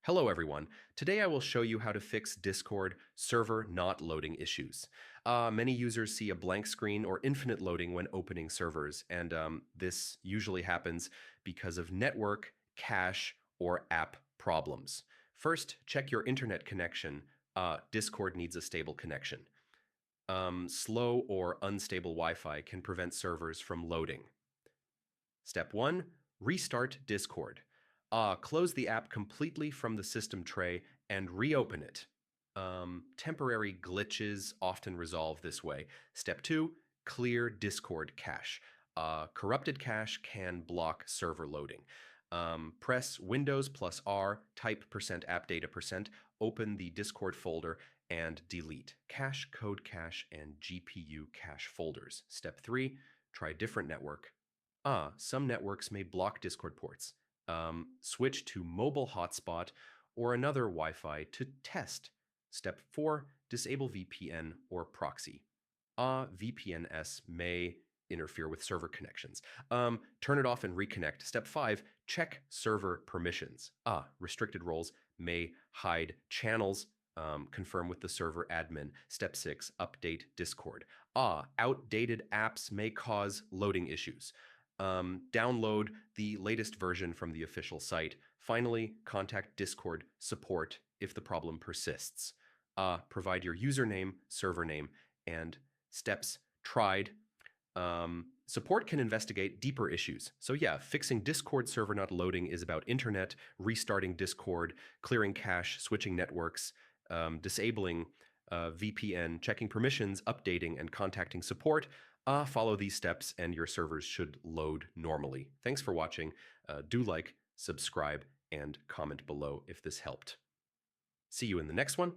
Hello everyone. Today I will show you how to fix Discord server not loading issues. Many users see a blank screen or infinite loading when opening servers, and this usually happens because of network, cache, or app problems. First, check your internet connection. Discord needs a stable connection. Slow or unstable Wi-Fi can prevent servers from loading. Step 1. Restart Discord. Close the app completely from the system tray and reopen it. Temporary glitches often resolve this way. Step 2. Clear Discord cache. Corrupted cache can block server loading. Press Windows plus R, type %appdata%, open the Discord folder, and delete cache, code cache, and GPU cache folders. Step 3. Try different network. Some networks may block Discord ports. Switch to mobile hotspot or another Wi-Fi to test. Step 4. Disable VPN or proxy. VPNs may interfere with server connections. Turn it off and reconnect. Step 5. Check server permissions. Restricted roles may hide channels. Confirm with the server admin. Step 6. Update Discord. Outdated apps may cause loading issues. Download the latest version from the official site. Finally, contact Discord support if the problem persists. Provide your username, server name, and steps tried. Support can investigate deeper issues. So yeah, fixing Discord server not loading is about internet, restarting Discord, clearing cache, switching networks, disabling VPN, checking permissions, updating, and contacting support. Follow these steps and your servers should load normally. Thanks for watching. Do like, subscribe, and comment below if this helped. See you in the next one.